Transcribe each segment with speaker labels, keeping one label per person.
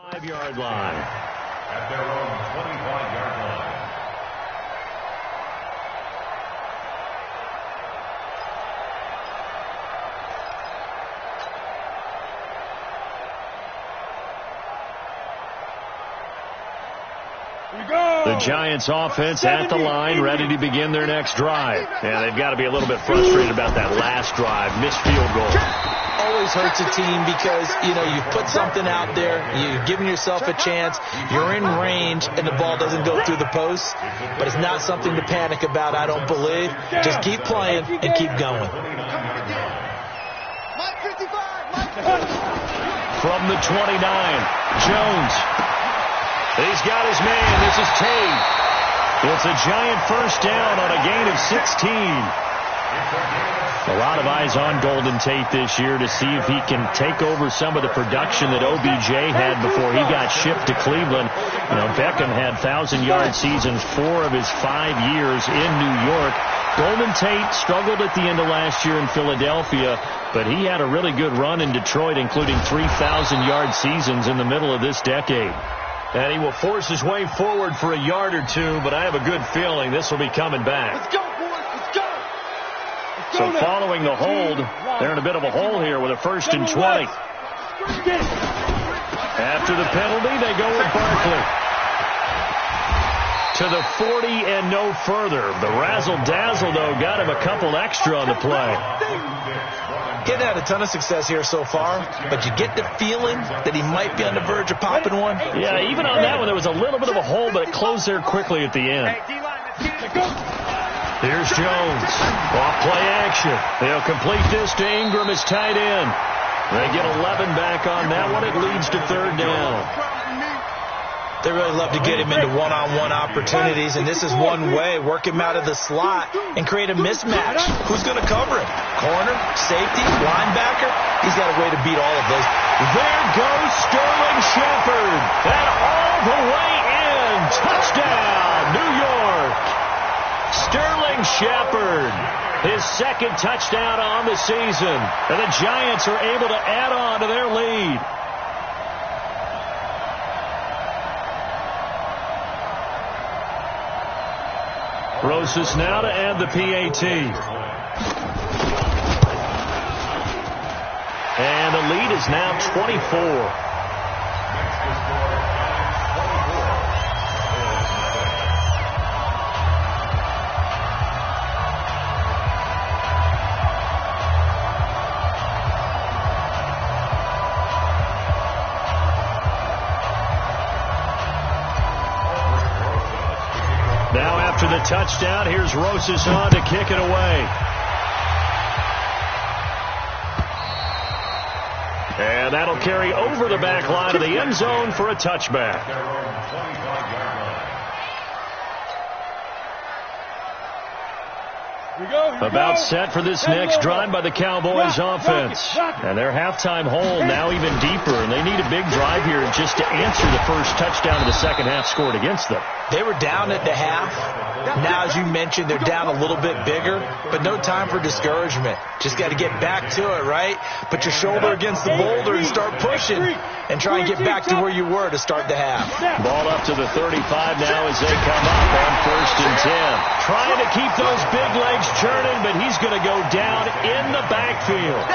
Speaker 1: 5-yard line.
Speaker 2: At their own 25-yard line.
Speaker 1: The Giants offense at the line, ready to begin their next drive. And they've got to be a little bit frustrated about that last drive, missed field goal.
Speaker 3: Always hurts a team because, you put something out there, you're giving yourself a chance, you're in range, and the ball doesn't go through the post. But it's not something to panic about, I don't believe. Just keep playing and keep going.
Speaker 1: From the 29, Jones. He's got his man. This is Tate. It's a Giant first down on a gain of 16. A lot of eyes on Golden Tate this year to see if he can take over some of the production that OBJ had before he got shipped to Cleveland. Beckham had 1,000-yard seasons 4 of his 5 years in New York. Golden Tate struggled at the end of last year in Philadelphia, but he had a really good run in Detroit, including 3,000-yard seasons in the middle of this decade. And he will force his way forward for a yard or two, but I have a good feeling this will be coming back.
Speaker 4: Let's go, boys. Let's go.
Speaker 1: So following the hold, they're in a bit of a hole here with a 1st and 20. After the penalty, they go with Barkley. To the 40 and no further. The razzle-dazzle, though, got him a couple extra on the play.
Speaker 3: He hasn't had a ton of success here so far, but you get the feeling that he might be on the verge of popping one.
Speaker 1: Yeah, even on that one, there was a little bit of a hole, but it closed there quickly at the end. Here's Jones. Off play action. They'll complete this to Ingram as tight end. They get 11 back on that one. It leads to 3rd down.
Speaker 3: They really love to get him into one-on-one opportunities, and this is one way. Work him out of the slot and create a mismatch. Who's going to cover him? Corner, safety, linebacker? He's got a way to beat all of those.
Speaker 1: There goes Sterling Shepard. And all the way in. Touchdown, New York. Sterling Shepard. His 2nd touchdown on the season. And the Giants are able to add on to their lead. Rosas now to add the PAT. And the lead is now 24. Now after the touchdown, here's Rosas on to kick it away. And that'll carry over the back line of the end zone for a touchback. About set for this next drive by the Cowboys offense. And their halftime hole now even deeper, and they need a big drive here just to answer the first touchdown of the second half scored against them.
Speaker 3: They were down at the half. Now, as you mentioned, they're down a little bit bigger, but no time for discouragement. Just got to get back to it, right? Put your shoulder against the boulder and start pushing and try and get back to where you were to start the half.
Speaker 1: Ball up to the 35 now as they come up on 1st and 10. Trying to keep those big legs churning, but he's going to go down in the backfield.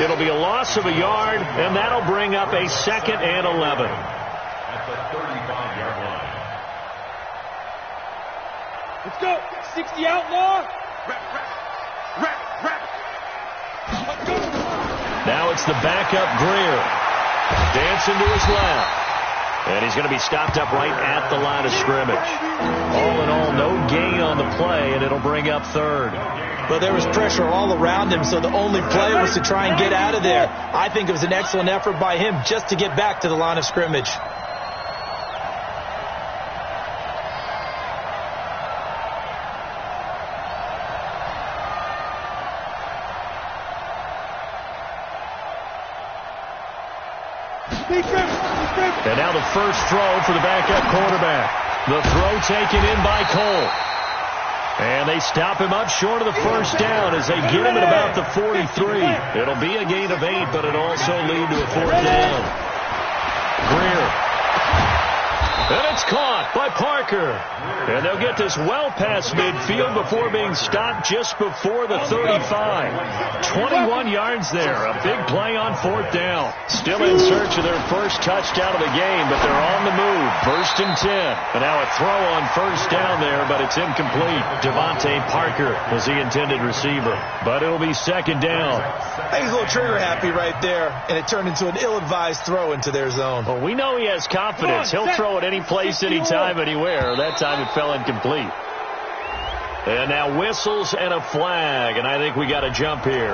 Speaker 1: It'll be a loss of a yard, and that'll bring up a 2nd and 11.
Speaker 2: At the 35-yard line.
Speaker 4: Let's go. 60 outlaw.
Speaker 1: Now it's the backup Greer. Dancing to his left. And he's going to be stopped up right at the line of scrimmage. All in all, no gain on the play, and it'll bring up 3rd.
Speaker 3: Well, there was pressure all around him, so the only play was to try and get out of there. I think it was an excellent effort by him just to get back to the line of scrimmage.
Speaker 1: And now the first throw for the backup quarterback. The throw taken in by Cole. And they stop him up short of the first down as they get him at about the 43. It'll be a gain of 8, but it'll also lead to a 4th down. Greer. And it's caught by Parker. And they'll get this well past midfield before being stopped just before the 35. 21 yards there. A big play on 4th down. Still in search of their first touchdown of the game, but they're on the move. 1st and 10. And now a throw on 1st down there, but it's incomplete. Devontae Parker was the intended receiver. But it'll be 2nd down.
Speaker 3: I think he's a little trigger happy right there, and it turned into an ill-advised throw into their zone.
Speaker 1: Well, we know he has confidence. He'll throw it any place, anytime, anywhere. That time it fell incomplete. And now whistles and a flag, and I think we got a jump here.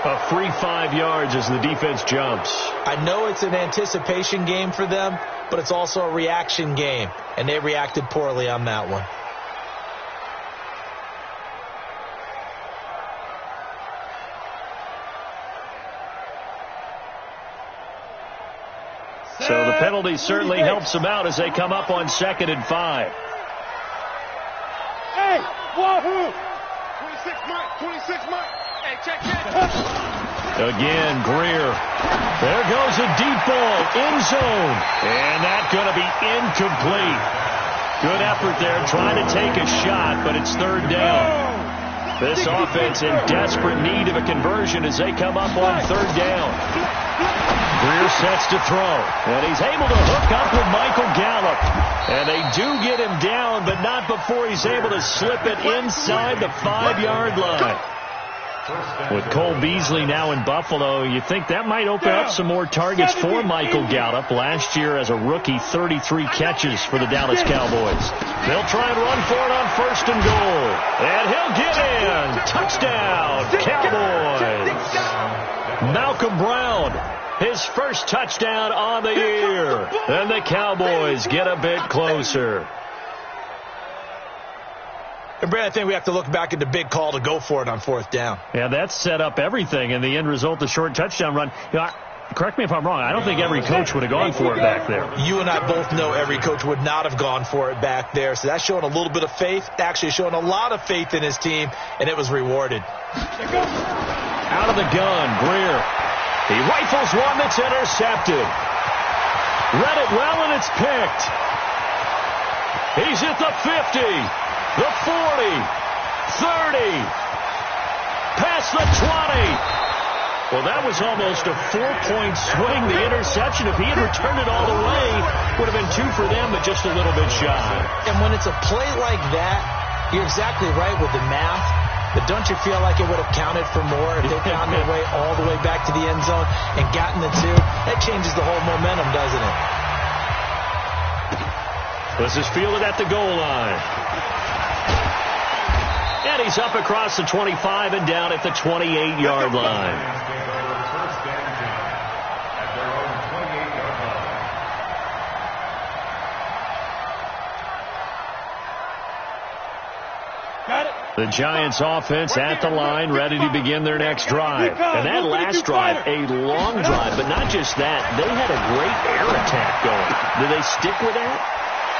Speaker 1: A free 5 yards as the defense jumps.
Speaker 3: I know it's an anticipation game for them, but it's also a reaction game, and they reacted poorly on that one.
Speaker 1: So the penalty certainly helps them out as they come up on 2nd and 5.
Speaker 4: Hey, wahoo! 26 Mike, 26 Mike. Hey, check that.
Speaker 1: Again, Greer. There goes a deep ball, end zone. And that's going to be incomplete. Good effort there, trying to take a shot, but it's 3rd down. This offense in desperate need of a conversion as they come up on 3rd down. Greer sets to throw, and he's able to hook up with Michael Gallup. And they do get him down, but not before he's able to slip it inside the 5-yard line. With Cole Beasley now in Buffalo, you think that might open up some more targets for Michael Gallup. Last year as a rookie, 33 catches for the Dallas Cowboys. They'll try and run for it on 1st and goal. And he'll get in. Touchdown, Cowboys. Malcolm Brown, his first touchdown on the year. And the Cowboys get a bit closer.
Speaker 3: And Brad, I think we have to look back at the big call to go for it on 4th down.
Speaker 1: Yeah, that set up everything in the end result, the short touchdown run. You know, correct me if I'm wrong. I don't think every coach would have gone for it back there.
Speaker 3: You and I both know every coach would not have gone for it back there. So that's showing a little bit of faith, actually showing a lot of faith in his team, and it was rewarded.
Speaker 1: Out of the gun, Greer. He rifles one that's intercepted. Read it well, and it's picked. He's at the 50, the 40, 30, past the 20. Well, that was almost a 4-point swing, the interception. If he had returned it all the way, would have been 2 for them, but just a little bit shy.
Speaker 3: And when it's a play like that, you're exactly right with the math. But don't you feel like it would have counted for more if they found their way all the way back to the end zone and gotten the 2? That changes the whole momentum, doesn't it?
Speaker 1: This is fielded at the goal line. And he's up across the 25 and down at the 28-yard line. The Giants offense at the line, ready to begin their next drive. And that last drive, a long drive, but not just that. They had a great air attack going. Do they stick with that?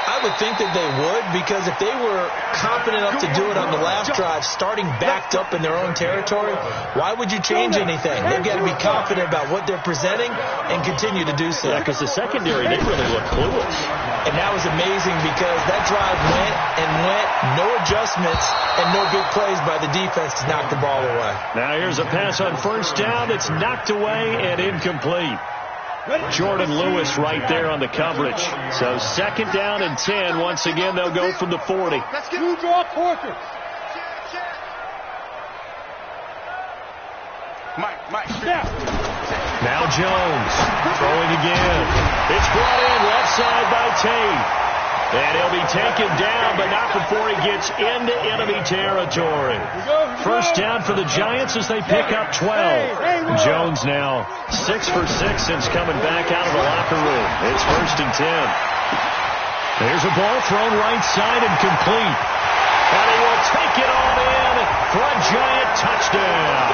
Speaker 3: I would think that they would, because if they were confident enough to do it on the last drive, starting backed up in their own territory, why would you change anything? They've got to be confident about what they're presenting and continue to do so.
Speaker 1: Yeah, because the secondary, they really look clueless.
Speaker 3: And that was amazing because that drive went and went, no adjustments, and no big plays by the defense to knock the ball away.
Speaker 1: Now here's a pass on 1st down that's knocked away and incomplete. Jordan Lewis right there on the coverage. So 2nd down and 10. Once again, they'll go from the 40.
Speaker 4: Let's get move off Parker. Mike.
Speaker 1: Now Jones throwing again. It's brought in left side by Tate. And he'll be taken down, but not before he gets into enemy territory. 1st down for the Giants as they pick up 12. Jones now 6 for 6 since coming back out of the locker room. It's 1st and 10. There's a ball thrown right side and complete. And he will take it on in for a Giant touchdown.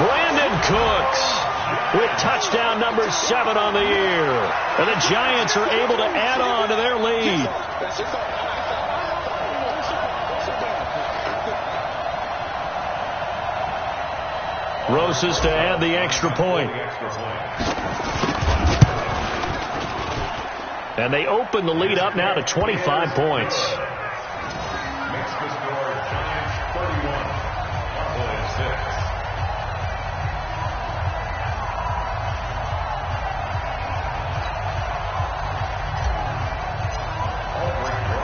Speaker 1: Brandon Cooks with touchdown number 7 on the year. And the Giants are able to add on to their lead. Rosas to add the extra point. And they open the lead up now to 25 points.
Speaker 2: Makes the score Giants 31, Cowboys 6.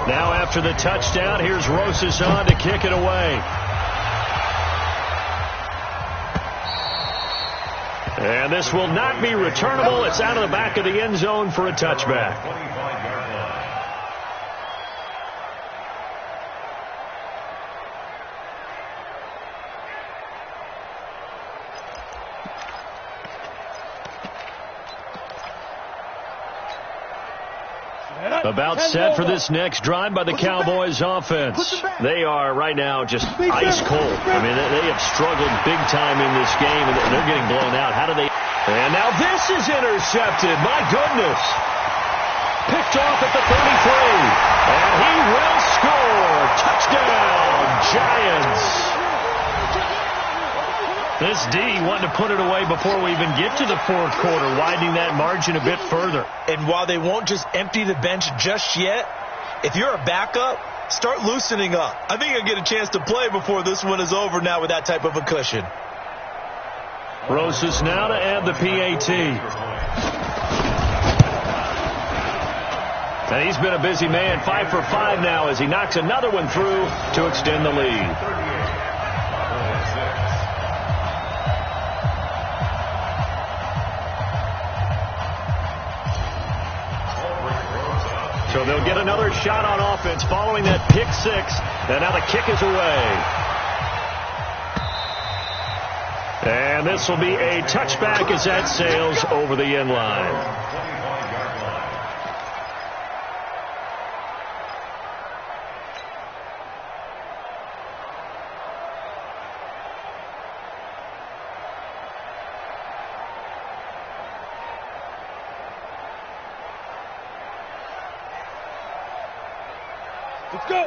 Speaker 1: Now after the touchdown, here's Rosas on to kick it away. And this will not be returnable. It's out of the back of the end zone for a touchback.
Speaker 2: 25-yard line.
Speaker 1: About set for this next drive by the Cowboys offense. They are right now just ice cold. I mean, they have struggled big time in this game, and they're getting blown out. How do they? And now this is intercepted. My goodness. Picked off at the 33. And he will score. Touchdown, Giants. This D wanting to put it away before we even get to the fourth quarter, widening that margin a bit further.
Speaker 3: And while they won't just empty the bench just yet, if you're a backup, start loosening up. I think you'll get a chance to play before this one is over now with that type of a cushion.
Speaker 1: Rosas now to add the PAT. And he's been a busy man, 5 for 5 now as he knocks another one through to extend the lead. So they'll get another shot on offense following that pick six. And now the kick is away. And this will be a touchback as that sails over the end line.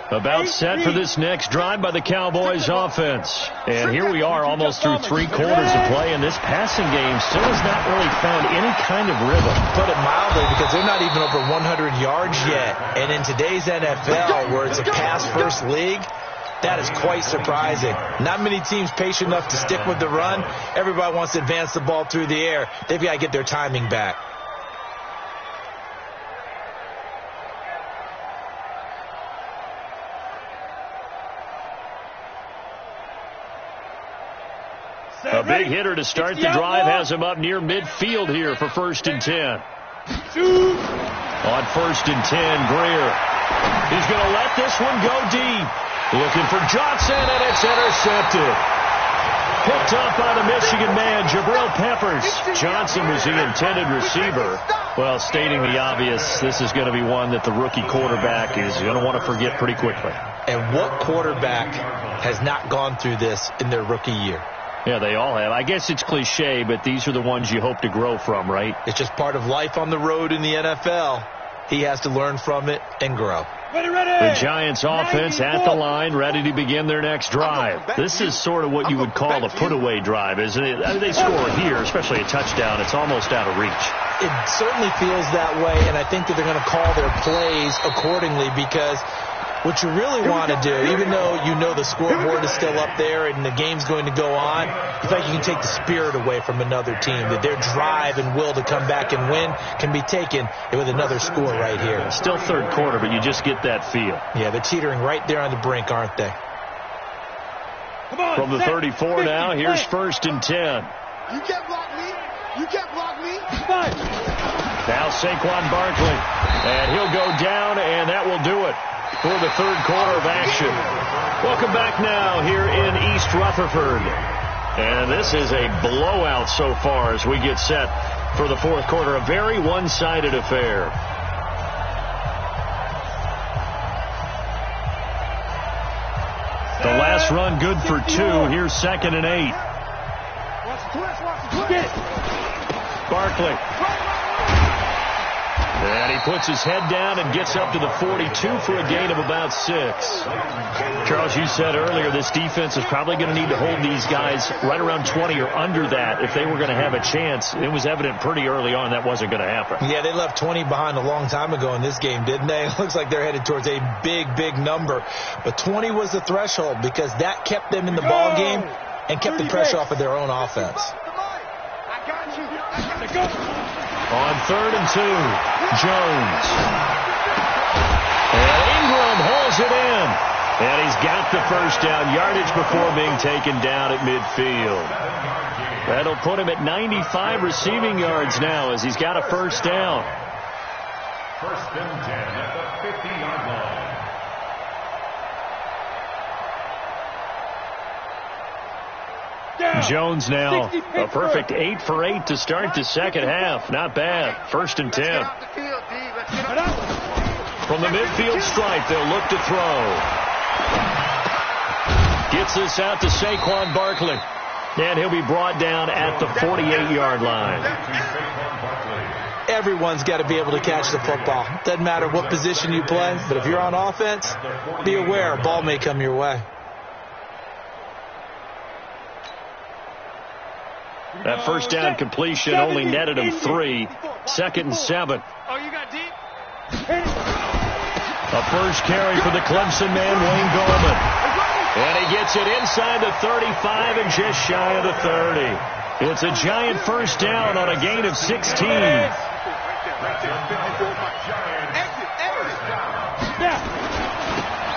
Speaker 1: About set for this next drive by the Cowboys offense. And here we are almost through 3 quarters of play, and this passing game still has not really found any kind of rhythm.
Speaker 3: Put it mildly, because they're not even over 100 yards yet. And in today's NFL, where it's a pass-first league, that is quite surprising. Not many teams patient enough to stick with the run. Everybody wants to advance the ball through the air. They've got to get their timing back.
Speaker 1: A big hitter to start the drive has him up near midfield here for 1st and 10. On 1st and 10, Greer. He's going to let this one go deep. Looking for Johnson, and it's intercepted. Picked up by the Michigan man, Jabril Peppers. Johnson was the intended receiver. Well, stating the obvious, this is going to be one that the rookie quarterback is going to want to forget pretty quickly.
Speaker 3: And what quarterback has not gone through this in their rookie year?
Speaker 1: Yeah, they all have. I guess it's cliche, but these are the ones you hope to grow from, right?
Speaker 3: It's just part of life on the road in the NFL. He has to learn from it and grow.
Speaker 1: The Giants offense at the line, ready to begin their next drive. This is sort of what you would call a put-away drive, isn't it? I mean, they score here, especially a touchdown. It's almost out of reach.
Speaker 3: It certainly feels that way, and I think that they're going to call their plays accordingly, because what you really want to do, even though you know the scoreboard is still up there and the game's going to go on, you think you can take the spirit away from another team, that their drive and will to come back and win can be taken with another score right here.
Speaker 1: Still 3rd quarter, but you just get that feel.
Speaker 3: Yeah, they're teetering right there on the brink, aren't they?
Speaker 1: From the 34 now, here's 1st and 10.
Speaker 4: You can't block me. You can't block me.
Speaker 1: Now Saquon Barkley. And he'll go down, and that will do it for the 3rd quarter of action. Welcome back now here in East Rutherford. And this is a blowout so far as we get set for the 4th quarter. A very one-sided affair. The last run good for 2. Here's 2nd and 8. Barkley. And he puts his head down and gets up to the 42 for a gain of about 6. Charles, you said earlier this defense is probably going to need to hold these guys right around 20 or under that if they were going to have a chance. It was evident pretty early on that wasn't going to happen.
Speaker 3: Yeah, they left 20 behind a long time ago in this game, didn't they? It looks like they're headed towards a big, big number. But 20 was the threshold because that kept them in the ball game and kept the pressure off of their own offense.
Speaker 4: I got you. I gotta go.
Speaker 1: On 3rd and 2, Jones. And Ingram hauls it in. And he's got the first down yardage before being taken down at midfield. That'll put him at 95 receiving yards now as he's got a first down.
Speaker 2: 1st and 10 at the 50-yard line.
Speaker 1: Jones now a perfect 8 for 8 to start the second half. Not bad. 1st and 10. From the midfield stripe, they'll look to throw. Gets this out to Saquon Barkley. And he'll be brought down at the 48-yard line.
Speaker 3: Everyone's got to be able to catch the football. Doesn't matter what position you play, but if you're on offense, be aware a ball may come your way.
Speaker 1: That first down completion only netted him 3. 2nd and 7.
Speaker 4: Oh, you got deep?
Speaker 1: A first carry for the Clemson man, Wayne Gallman. And he gets it inside the 35 and just shy of the 30. It's a giant first down on a gain of 16.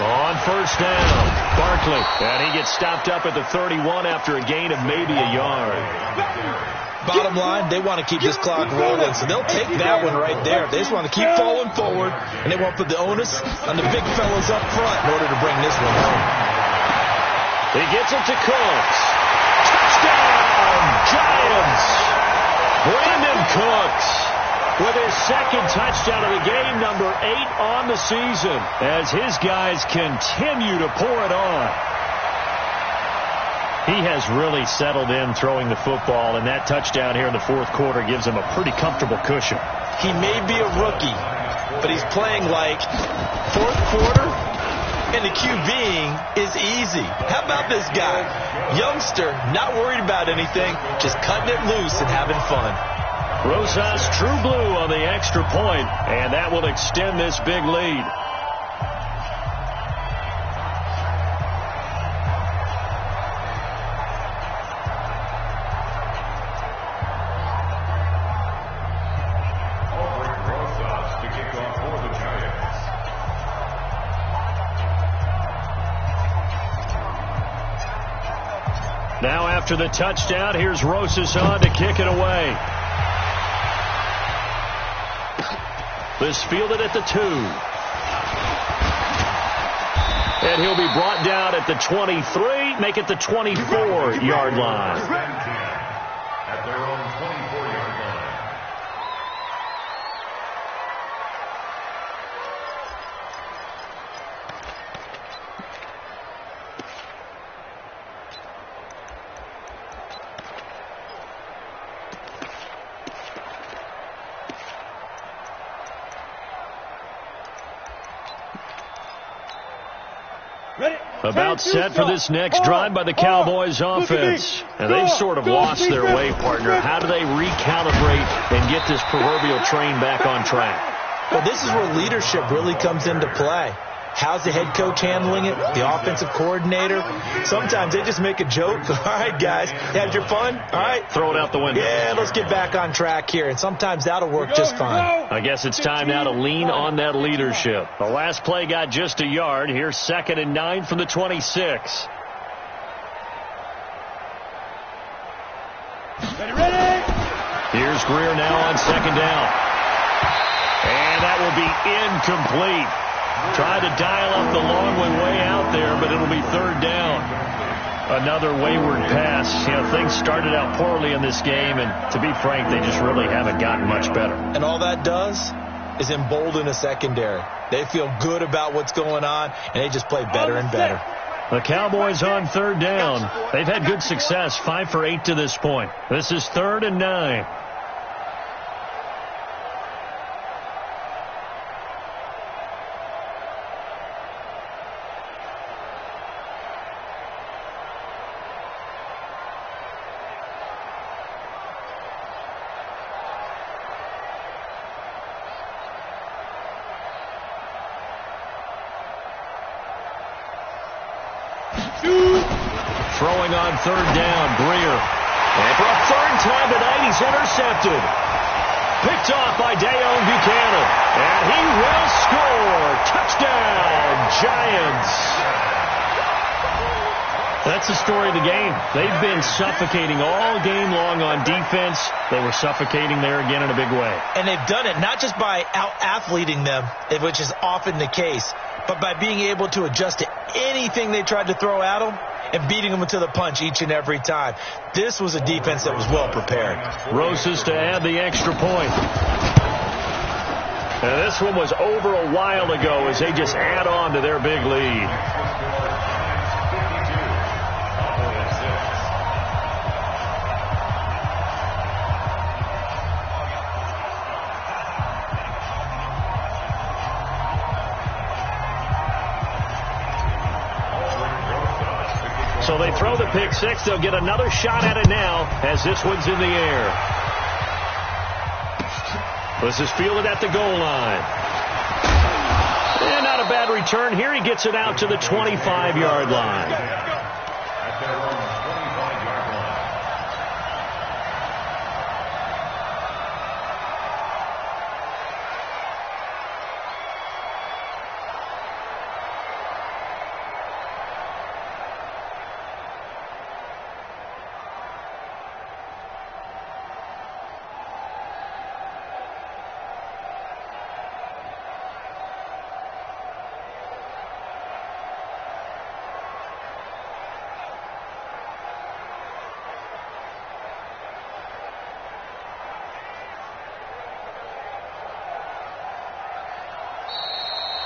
Speaker 1: On first down, Barkley. And he gets stopped up at the 31 after a gain of maybe a yard.
Speaker 3: Bottom line, they want to keep this clock rolling, so they'll take that one right there. They just want to keep falling forward, and they won't put the onus on the big fellas up front in order to bring this one home.
Speaker 1: He gets it to Cooks. Touchdown, Giants! Brandon Cooks with his 2nd touchdown of the game, number 8 on the season, as his guys continue to pour it on. He has really settled in throwing the football, and that touchdown here in the 4th quarter gives him a pretty comfortable cushion.
Speaker 3: He may be a rookie, but he's playing like 4th quarter, and the QBing is easy. How about this guy? Youngster, not worried about anything, just cutting it loose and having fun.
Speaker 1: Rosas true blue on the extra point, and that will extend this big lead.
Speaker 2: Rosas to kick off for the Giants.
Speaker 1: Now after the touchdown, here's Rosas on to kick it away. This fielded at the 2. And he'll be brought down at the 23, make it the 24-yard line.
Speaker 2: At their own 24-yard line.
Speaker 1: About set for this next drive by the Cowboys offense. And they've sort of lost their way, partner. How do they recalibrate and get this proverbial train back on track?
Speaker 3: Well, this is where leadership really comes into play. How's the head coach handling it? The offensive coordinator? Sometimes they just make a joke. All right, guys, had your fun? All right.
Speaker 1: Throw it out the window.
Speaker 3: Yeah, let's get back on track here. And sometimes that'll work just fine.
Speaker 1: I guess it's time now to lean on that leadership. The last play got just a yard. Here's 2nd and 9 from the 26. Here's Greer now on 2nd down. And that will be incomplete. Tried to dial up the long one way out there, but it'll be 3rd down. Another wayward pass. You know, things started out poorly in this game, and to be frank, they just really haven't gotten much better.
Speaker 3: And all that does is embolden a secondary. They feel good about what's going on, and they just play better and better.
Speaker 1: The Cowboys on 3rd down. They've had good success, 5 for 8 to this point. This is 3rd and 9. Throwing on third down, Greer. And for a third time tonight, he's intercepted. Picked off by Deone Bucannon. And he will score. Touchdown, Giants. That's the story of the game. They've been suffocating all game long on defense. They were suffocating there again in a big way.
Speaker 3: And they've done it not just by out-athleting them, which is often the case, but by being able to adjust to anything they tried to throw at them and beating them to the punch each and every time. This was a defense that was well prepared.
Speaker 1: Rosas to add the extra point. And this one was over a while ago as they just add on to their big lead. So they throw the pick six. They'll get another shot at it now as this one's in the air. This is fielded at the goal line. And not a bad return. Here he gets it out to the 25-yard line.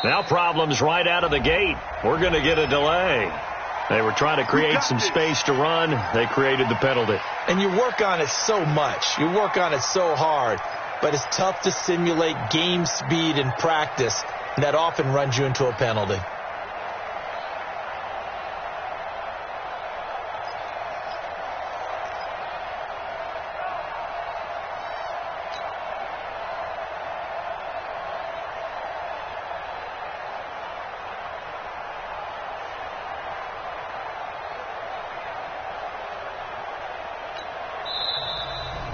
Speaker 1: Now problems right out of the gate. We're going to get a delay. They were trying to create some space to run. They created the penalty.
Speaker 3: And you work on it so much. You work on it so hard. But it's tough to simulate game speed in practice. And that often runs you into a penalty.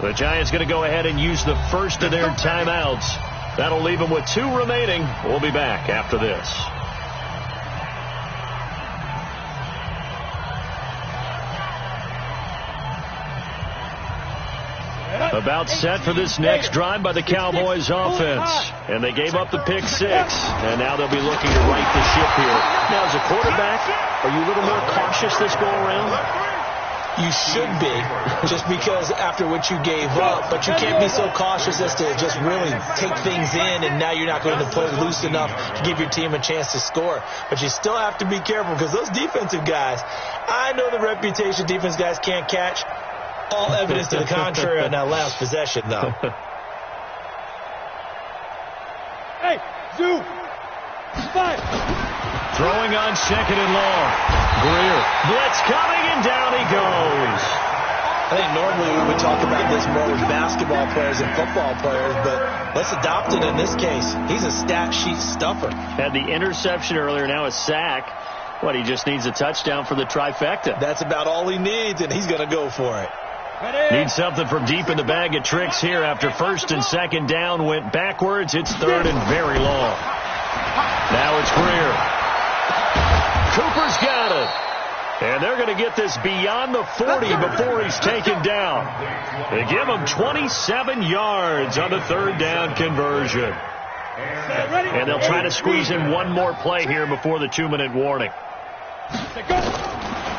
Speaker 1: The Giants going to go ahead and use the first of their timeouts. That'll leave them with 2 remaining. We'll be back after this. About set for this next drive by the Cowboys offense. And they gave up the pick six. And now they'll be looking to right the ship here. Now, as a quarterback, are you a little more cautious this go around?
Speaker 3: You should be, just because after what you gave up. But you can't be so cautious as to just really take things in, and now you're not going to play loose enough to give your team a chance to score. But you still have to be careful because those defensive guys, I know the reputation defense guys can't catch. All evidence to the contrary on that last possession, though.
Speaker 4: Hey, Zoo! Spot!
Speaker 1: Throwing on second and long. Greer. Blitz coming, and down he goes.
Speaker 3: I think normally we would talk about this more with basketball players and football players, but let's adopt it in this case. He's a stat sheet stuffer.
Speaker 1: Had the interception earlier, now a sack. What, he just needs a touchdown for the trifecta.
Speaker 3: That's about all he needs, and he's going to go for it.
Speaker 1: Needs something from deep in the bag of tricks here after first and second down went backwards. It's third and very long. Now it's Greer. Cooper's got it. And they're going to get this beyond the 40 before he's taken down. They give him 27 yards on the third down conversion. And they'll try to squeeze in one more play here before the 2-minute warning.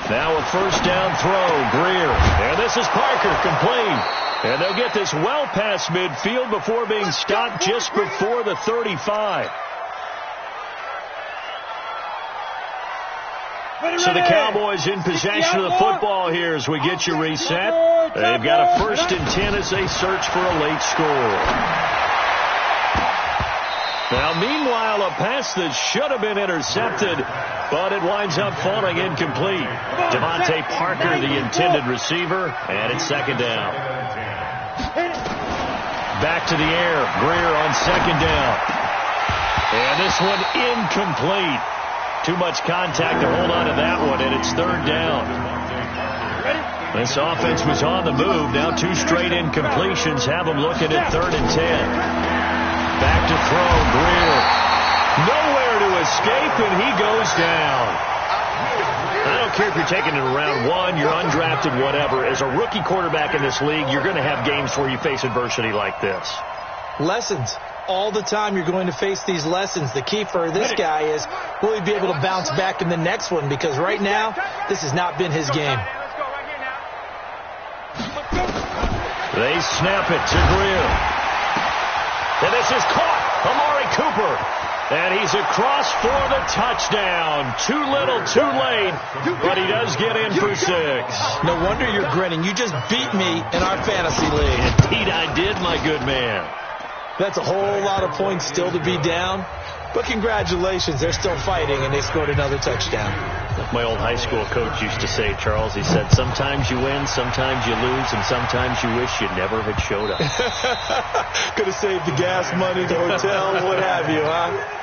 Speaker 1: Now a first down throw, Greer. And this is Parker, complete. And they'll get this well past midfield before being stopped just before the 35. So the Cowboys in possession of the football here as we get you reset. They've got a 1st and 10 as they search for a late score. Now, meanwhile, a pass that should have been intercepted, but it winds up falling incomplete. Devontae Parker, the intended receiver, and it's second down. Back to the air. Greer on second down. And this one incomplete. Too much contact to hold on to that one, and it's third down. This offense was on the move. Now 2 straight incompletions have them looking at 3rd and 10. Back to throw, Greer. Nowhere to escape, and he goes down. I don't care if you're taking it in round 1, you're undrafted, whatever. As a rookie quarterback in this league, you're going to have games where you face adversity like this.
Speaker 3: Lessons. All the time you're going to face these lessons. The key for this guy is, will he be able to bounce back in the next one? Because right now, this has not been his game.
Speaker 1: They snap it to Greer. And this is caught. Amari Cooper. And he's across for the touchdown. Too little, too late. But he does get in for 6.
Speaker 3: No wonder you're grinning. You just beat me in our fantasy league.
Speaker 1: Indeed I did, my good man.
Speaker 3: That's a whole lot of points still to be down. But congratulations, they're still fighting, and they scored another touchdown.
Speaker 1: My old high school coach used to say, Charles, he said, sometimes you win, sometimes you lose, and sometimes you wish you never had showed up.
Speaker 3: Could have saved the gas money, the hotel, what have you, huh?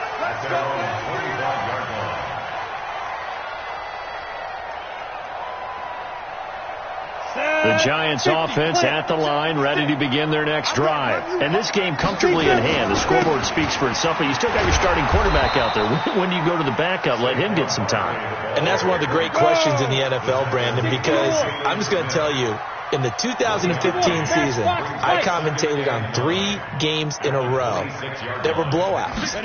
Speaker 1: The Giants offense at the line, ready to begin their next drive. And this game comfortably in hand. The scoreboard speaks for itself, but you still got your starting quarterback out there. When do you go to the backup? Let him get some time.
Speaker 3: And that's one of the great questions in the NFL, Brandon, because I'm just going to tell you, in the 2015 season, I commentated on 3 games in a row that were blowouts. And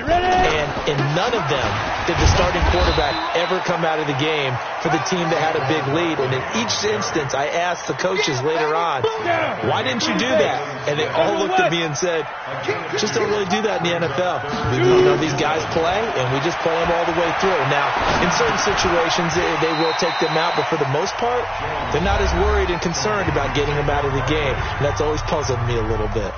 Speaker 3: in none of them did the starting quarterback ever come out of the game for the team that had a big lead. And in each instance, I asked the coaches later on, why didn't you do that? And they all looked at me and said, just don't really do that in the NFL. You know, these guys play, and we just play them all the way through. Now, in certain situations, they will take them out, but for the most part, they're not as worried and concerned about getting them out of the game. And that's always puzzled me a little bit.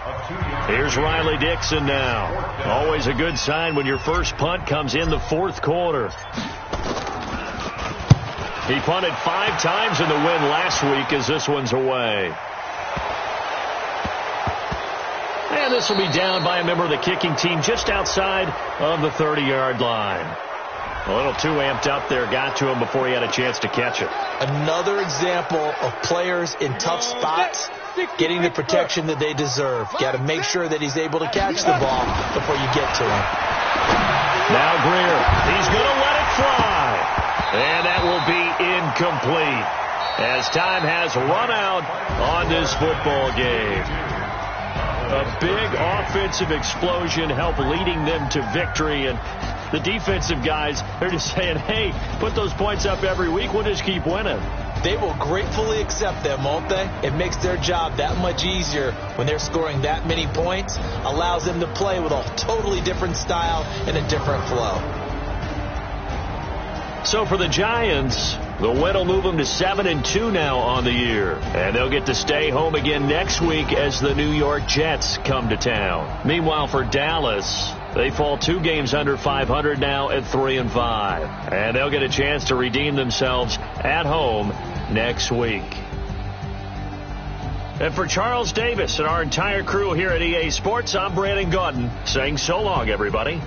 Speaker 1: Here's Riley Dixon now. Always a good sign when your first punt comes in the 4th quarter. He punted 5 times in the win last week as this one's away. And this will be down by a member of the kicking team just outside of the 30-yard line. A little too amped up there, got to him before he had a chance to catch it.
Speaker 3: Another example of players in tough spots getting the protection that they deserve. Got to make sure that he's able to catch the ball before you get to him.
Speaker 1: Now Greer, he's going to let it fly. And that will be incomplete as time has run out on this football game. A big offensive explosion helped leading them to victory, and the defensive guys, they're just saying, hey, put those points up every week, we'll just keep winning.
Speaker 3: They will gratefully accept them, won't they? It makes their job that much easier when they're scoring that many points, allows them to play with a totally different style and a different flow.
Speaker 1: So for the Giants, the win will move them to 7-2 now on the year. And they'll get to stay home again next week as the New York Jets come to town. Meanwhile, for Dallas, they fall 2 games under 500 now at 3-5. And they'll get a chance to redeem themselves at home next week. And for Charles Davis and our entire crew here at EA Sports, I'm Brandon Gaudin saying so long, everybody.